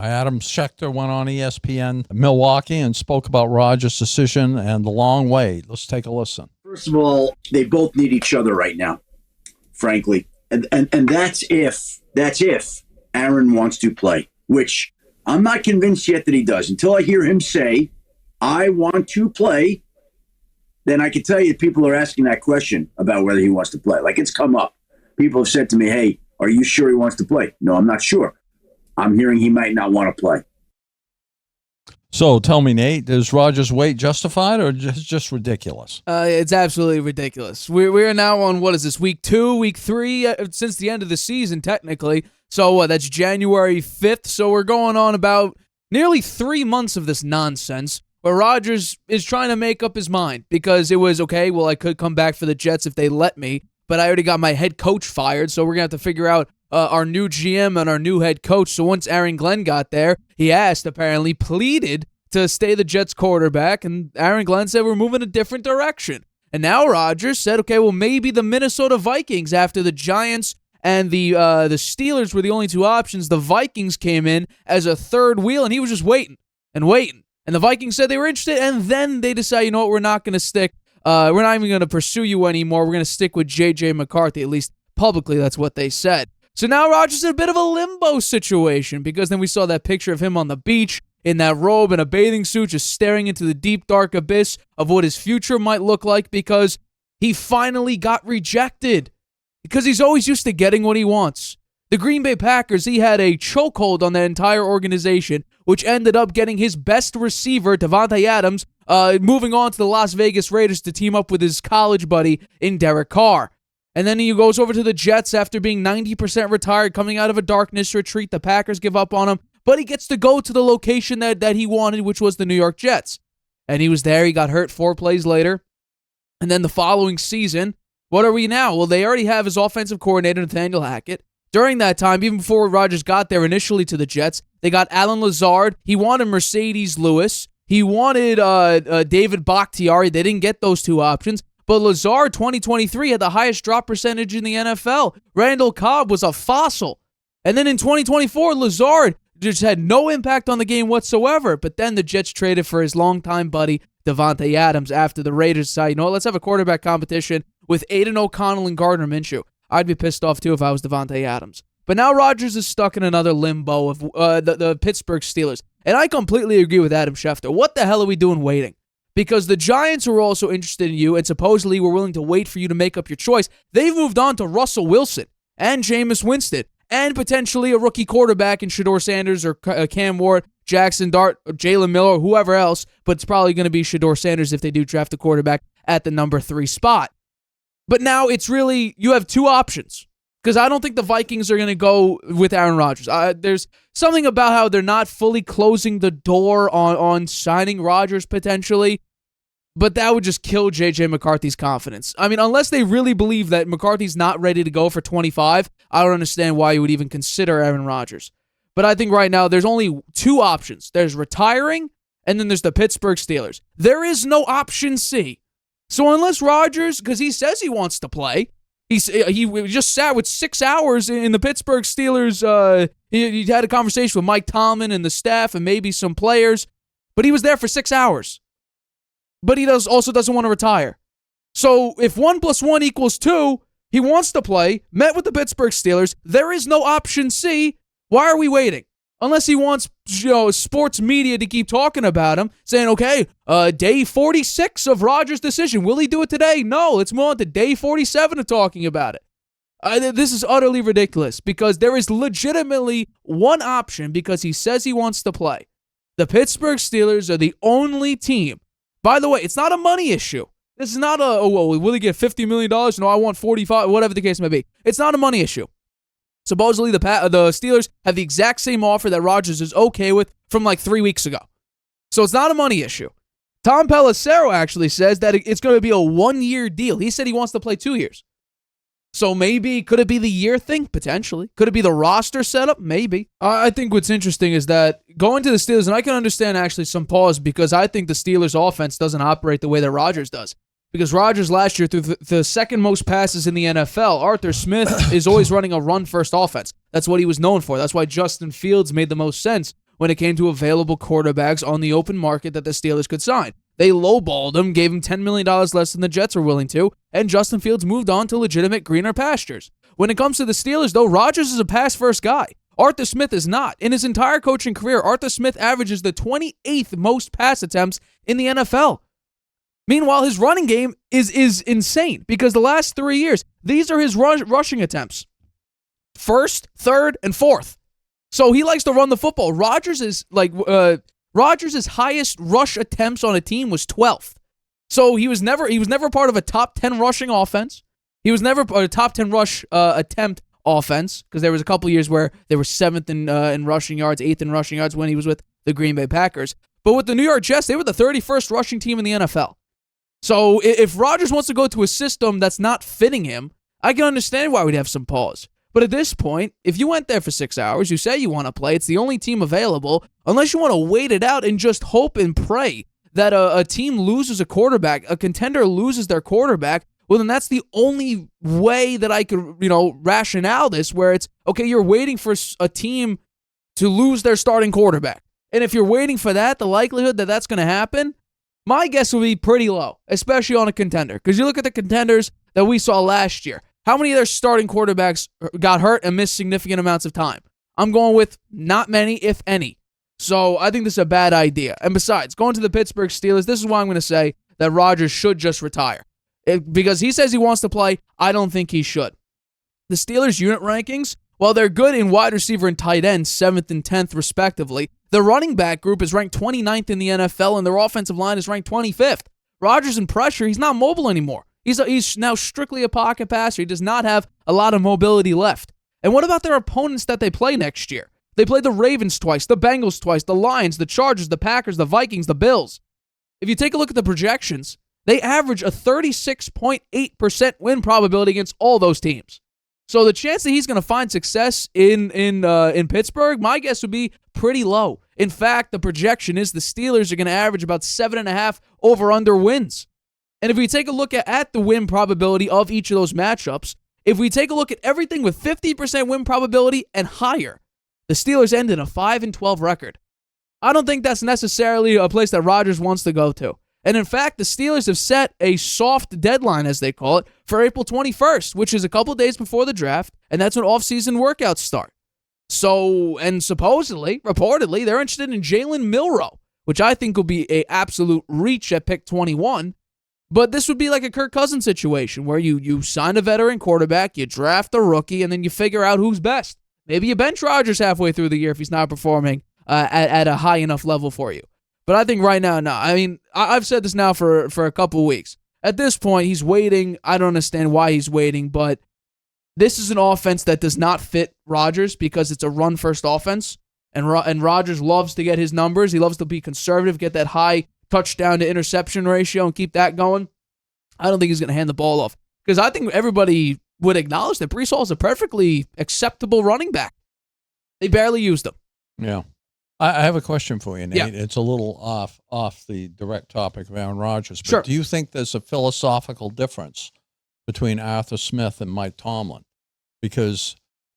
Adam Schefter went on ESPN Milwaukee and spoke about Rodgers' decision and the long wait. Let's take a listen. First of all, they both need each other right now, frankly. And that's if Aaron wants to play, which I'm not convinced yet that he does. Until I hear him say, I want to play, then I can tell you people are asking that question about whether he wants to play. Like, it's come up. People have said to me, hey, are you sure he wants to play? No, I'm not sure. I'm hearing he might not want to play. So tell me, Nate, is Rodgers' wait justified or just ridiculous? It's absolutely ridiculous. We're now on, what is this, week 2, week 3, since the end of the season, technically. So that's January 5th. So we're going on about nearly 3 months of this nonsense where Rodgers is trying to make up his mind because it was, okay, well, I could come back for the Jets if they let me, but I already got my head coach fired, so we're going to have to figure out our new GM and our new head coach. So once Aaron Glenn got there, he apparently pleaded to stay the Jets quarterback, and Aaron Glenn said we're moving a different direction. And now Rodgers said, okay, well, maybe the Minnesota Vikings, after the Giants and the Steelers were the only two options, the Vikings came in as a third wheel, and he was just waiting and waiting. And the Vikings said they were interested, and then they decided, you know what, we're not going to stick. We're not even going to pursue you anymore. We're going to stick with J.J. McCarthy, at least publicly, that's what they said. So now Rodgers is in a bit of a limbo situation because then we saw that picture of him on the beach in that robe and a bathing suit just staring into the deep, dark abyss of what his future might look like because he finally got rejected because he's always used to getting what he wants. The Green Bay Packers, he had a chokehold on that entire organization, which ended up getting his best receiver, Davante Adams, moving on to the Las Vegas Raiders to team up with his college buddy in Derek Carr. And then he goes over to the Jets after being 90% retired, coming out of a darkness retreat. The Packers give up on him, but he gets to go to the location that he wanted, which was the New York Jets. And he was there. He got hurt 4 plays later. And then the following season, what are we now? Well, they already have his offensive coordinator, Nathaniel Hackett. During that time, even before Rodgers got there initially to the Jets, they got Alan Lazard. He wanted Mercedes Lewis. He wanted David Bakhtiari. They didn't get those two options. But Lazard, 2023, had the highest drop percentage in the NFL. Randall Cobb was a fossil. And then in 2024, Lazard just had no impact on the game whatsoever. But then the Jets traded for his longtime buddy, Davante Adams, after the Raiders decided, you know what, let's have a quarterback competition with Aiden O'Connell and Gardner Minshew. I'd be pissed off, too, if I was Davante Adams. But now Rodgers is stuck in another limbo of the Pittsburgh Steelers. And I completely agree with Adam Schefter. What the hell are we doing waiting? Because the Giants were also interested in you and supposedly were willing to wait for you to make up your choice. They've moved on to Russell Wilson and Jameis Winston and potentially a rookie quarterback in Shedeur Sanders or Cam Ward, Jackson Dart, or Jalen Miller, or whoever else, but it's probably going to be Shedeur Sanders if they do draft a quarterback at the number 3 spot. But now it's really, you have two options. Because I don't think the Vikings are going to go with Aaron Rodgers. There's something about how they're not fully closing the door on signing Rodgers potentially, but that would just kill J.J. McCarthy's confidence. I mean, unless they really believe that McCarthy's not ready to go for 25, I don't understand why you would even consider Aaron Rodgers. But I think right now there's only two options. There's retiring, and then there's the Pittsburgh Steelers. There is no option C. So unless Rodgers, because he says he wants to play, he just sat with 6 hours in the Pittsburgh Steelers. He had a conversation with Mike Tomlin and the staff and maybe some players, but he was there for 6 hours. But he also doesn't want to retire. So if 1 + 1 = 2, he wants to play, met with the Pittsburgh Steelers. There is no option C. Why are we waiting? Unless he wants, sports media to keep talking about him, saying, okay, day 46 of Rodgers' decision. Will he do it today? No, let's move on to day 47 of talking about it. This is utterly ridiculous because there is legitimately one option because he says he wants to play. The Pittsburgh Steelers are the only team. By the way, it's not a money issue. This is not will he get $50 million? No, I want 45, whatever the case may be. It's not a money issue. Supposedly, the Steelers have the exact same offer that Rodgers is okay with from like 3 weeks ago. So it's not a money issue. Tom Pelissero actually says that it's going to be a 1-year deal. He said he wants to play 2 years. So maybe, could it be the year thing? Potentially. Could it be the roster setup? Maybe. I think what's interesting is that going to the Steelers, and I can understand actually some pause because I think the Steelers offense doesn't operate the way that Rodgers does. Because Rodgers last year threw the second most passes in the NFL. Arthur Smith is always running a run-first offense. That's what he was known for. That's why Justin Fields made the most sense when it came to available quarterbacks on the open market that the Steelers could sign. They lowballed him, gave him $10 million less than the Jets were willing to, and Justin Fields moved on to legitimate greener pastures. When it comes to the Steelers, though, Rodgers is a pass-first guy. Arthur Smith is not. In his entire coaching career, Arthur Smith averages the 28th most pass attempts in the NFL. Meanwhile, his running game is insane because the last 3 years, these are his rushing attempts. First, third, and fourth. So he likes to run the football. Rodgers' highest rush attempts on a team was 12th. So he was never part of a top 10 rushing offense. He was never a top 10 rush attempt offense because there was a couple years where they were 7th in rushing yards, 8th in rushing yards when he was with the Green Bay Packers. But with the New York Jets, they were the 31st rushing team in the NFL. So if Rodgers wants to go to a system that's not fitting him, I can understand why we'd have some pause. But at this point, if you went there for 6 hours, you say you want to play, it's the only team available, unless you want to wait it out and just hope and pray that a team loses a quarterback, a contender loses their quarterback, well, then that's the only way that I could, rationale this, where it's, okay, you're waiting for a team to lose their starting quarterback. And if you're waiting for that, the likelihood that that's going to happen, my guess would be pretty low, especially on a contender. Because you look at the contenders that we saw last year. How many of their starting quarterbacks got hurt and missed significant amounts of time? I'm going with not many, if any. So I think this is a bad idea. And besides, going to the Pittsburgh Steelers, this is why I'm going to say that Rodgers should just retire. Because he says he wants to play, I don't think he should. The Steelers' unit rankings, while they're good in wide receiver and tight end, 7th and 10th respectively, the running back group is ranked 29th in the NFL, and their offensive line is ranked 25th. Rodgers in pressure, he's not mobile anymore. He's now strictly a pocket passer. He does not have a lot of mobility left. And what about their opponents that they play next year? They play the Ravens twice, the Bengals twice, the Lions, the Chargers, the Packers, the Vikings, the Bills. If you take a look at the projections, they average a 36.8% win probability against all those teams. So the chance that he's going to find success in Pittsburgh, my guess would be pretty low. In fact, the projection is the Steelers are going to average about 7.5 over-under wins. And if we take a look at the win probability of each of those matchups, if we take a look at everything with 50% win probability and higher, the Steelers end in a 5-12 record. I don't think that's necessarily a place that Rodgers wants to go to. And in fact, the Steelers have set a soft deadline, as they call it, for April 21st, which is a couple days before the draft, and that's when off-season workouts start. So, and supposedly, reportedly, they're interested in Jalen Milroe, which I think will be an absolute reach at pick 21. But this would be like a Kirk Cousins situation where you sign a veteran quarterback, you draft a rookie, and then you figure out who's best. Maybe you bench Rodgers halfway through the year if he's not performing at a high enough level for you. But I think right now, no. I mean, I've said this now for a couple weeks. At this point, he's waiting. I don't understand why he's waiting, but this is an offense that does not fit Rodgers because it's a run-first offense, and Rodgers loves to get his numbers. He loves to be conservative, get that high touchdown to interception ratio and keep that going. I don't think he's going to hand the ball off because I think everybody would acknowledge that Breece Hall is a perfectly acceptable running back. They barely used him. Yeah. I have a question for you, Nate. Yeah. It's a little off the direct topic of Aaron Rodgers, but Sure. Do you think there's a philosophical difference between Arthur Smith and Mike Tomlin? Because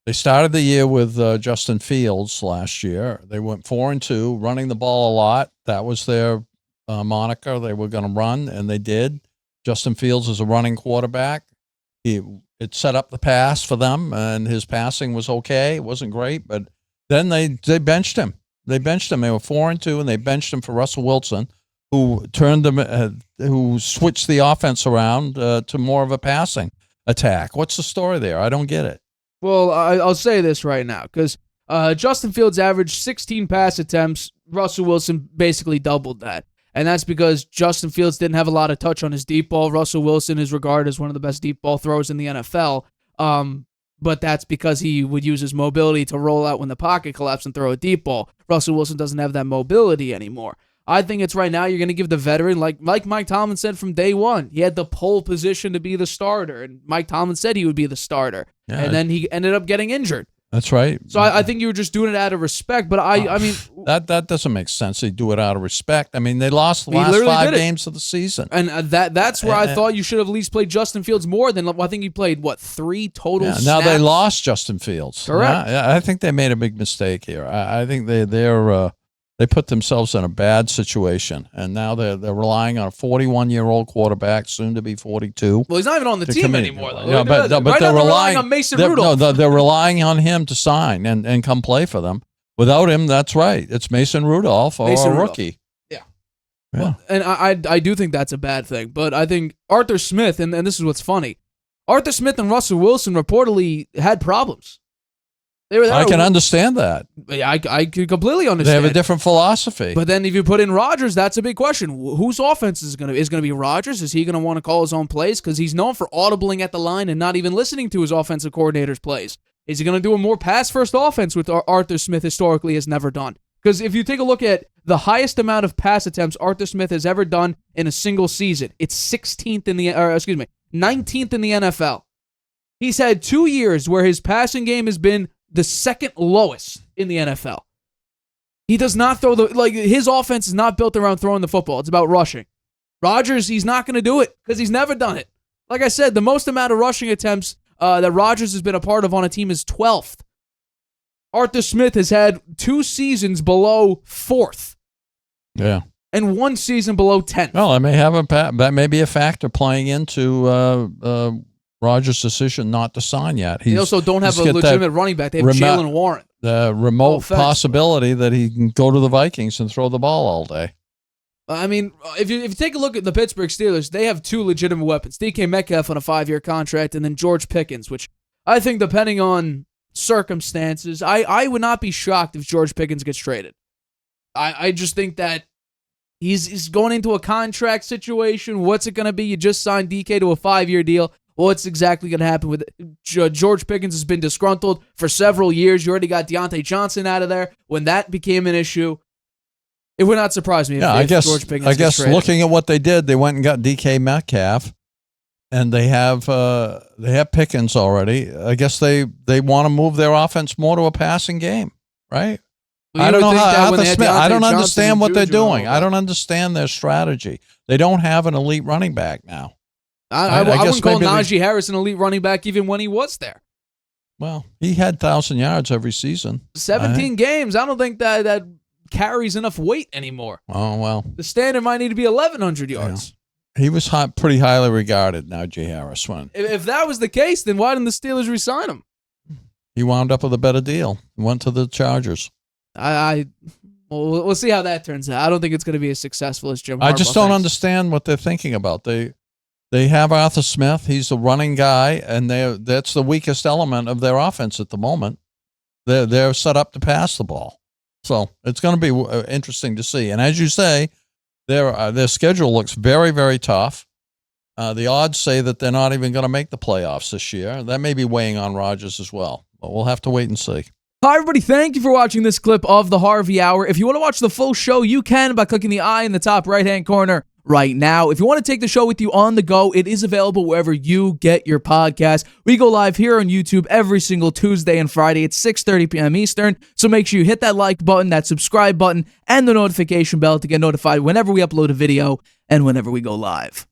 they started the year with Justin Fields last year. They went 4-2, running the ball a lot. That was their moniker. They were going to run, and they did. Justin Fields is a running quarterback. It set up the pass for them, and his passing was okay. It wasn't great, but then they benched him. They benched him. They were 4-2, and they benched him for Russell Wilson, who who switched the offense around to more of a passing attack. What's the story there? I don't get it. Well, I'll say this right now because Justin Fields averaged 16 pass attempts. Russell Wilson basically doubled that. And that's because Justin Fields didn't have a lot of touch on his deep ball. Russell Wilson is regarded as one of the best deep ball throwers in the NFL. But that's because he would use his mobility to roll out when the pocket collapsed and throw a deep ball. Russell Wilson doesn't have that mobility anymore. I think it's right now you're going to give the veteran, like Mike Tomlin said from day one, he had the pole position to be the starter, and Mike Tomlin said he would be the starter. Yeah. And then he ended up getting injured. That's right. So I think you were just doing it out of respect. But I mean, that doesn't make sense. They do it out of respect. I mean, they lost the He last literally 5 did it. games of the season. and that's where I thought you should have at least played Justin Fields more than I think you played 3 total. Yeah, snaps? now they lost Justin Fields. Correct. Yeah, I think they made a big mistake here. I think they put themselves in a bad situation, and now they're relying on a 41-year-old quarterback, soon to be 42. Well, he's not even on the team come in. anymore, though. Yeah, but right they're now relying on Mason they're, Rudolph. No, they're relying on him to sign and come play for them. Without him, that's right. It's Mason Rudolph or Mason a Rudolph. rookie. Yeah. Yeah. Well, and I do think that's a bad thing. But I think Arthur Smith, and this is what's funny, Arthur Smith and Russell Wilson reportedly had problems. I can understand that. I can completely They understand. have a different philosophy. But then if you put in Rodgers, that's a big question. Whose offense is going to be Rodgers? Is he going to want to call his own plays? Because he's known for audibling at the line and not even listening to his offensive coordinator's plays. Is he going to do a more pass-first offense, which Arthur Smith historically has never done? Because if you take a look at the highest amount of pass attempts Arthur Smith has ever done in a single season, it's 19th in the NFL. He's had 2 years where his passing game has been the second lowest in the NFL. He does not throw his offense is not built around throwing the football. It's about rushing. Rodgers, he's not going to do it because he's never done it. Like I said, the most amount of rushing attempts that Rodgers has been a part of on a team is 12th. Arthur Smith has had 2 seasons below 4th. Yeah. And 1 season below 10th. Well, that may be a factor playing into Rodgers' decision not to sign yet. They also don't have a legitimate running back. They have Jalen Warren. The remote possibility that he can go to the Vikings and throw the ball all day. I mean, if you take a look at the Pittsburgh Steelers, they have 2 legitimate weapons. DK Metcalf on a 5-year contract, and then George Pickens, which I think, depending on circumstances, I would not be shocked if George Pickens gets traded. I just think that he's going into a contract situation. What's it going to be? You just signed DK to a 5-year deal. What's exactly going to happen with it? George Pickens has been disgruntled for several years. You already got Deontay Johnson out of there. When that became an issue, it would not surprise me if George Pickens gets traded. Looking at what they did, they went and got DK Metcalf, and they have Pickens already. I guess they want to move their offense more to a passing game, right? Well, I don't know how Arthur Smith. I don't understand what they're Juju doing. I don't understand their strategy. They don't have an elite running back now. I wouldn't call Najee Harris an elite running back even when he was there. Well, he had 1,000 yards every season. 17 games. I don't think that carries enough weight anymore. Oh, well. The standard might need to be 1,100 yards. Yeah. He was pretty highly regarded, Najee Harris. If that was the case, then why didn't the Steelers re-sign him? He wound up with a better deal. He went to the Chargers. We'll see how that turns out. I don't think it's going to be as successful as Jim Harbaugh I just don't thinks. understand what they're thinking about. They have Arthur Smith. He's a running guy, and that's the weakest element of their offense at the moment. They're set up to pass the ball. So it's going to be interesting to see. And as you say, their schedule looks very, very tough. The odds say that they're not even going to make the playoffs this year. That may be weighing on Rodgers as well. But we'll have to wait and see. Hi, everybody. Thank you for watching this clip of the Harvey Hour. If you want to watch the full show, you can by clicking the I in the top right-hand corner right now. If you want to take the show with you on the go, it is available wherever you get your podcast. We go live here on YouTube every single Tuesday and Friday at 6:30 p.m. Eastern. So make sure you hit that like button, that subscribe button, and the notification bell to get notified whenever we upload a video and whenever we go live.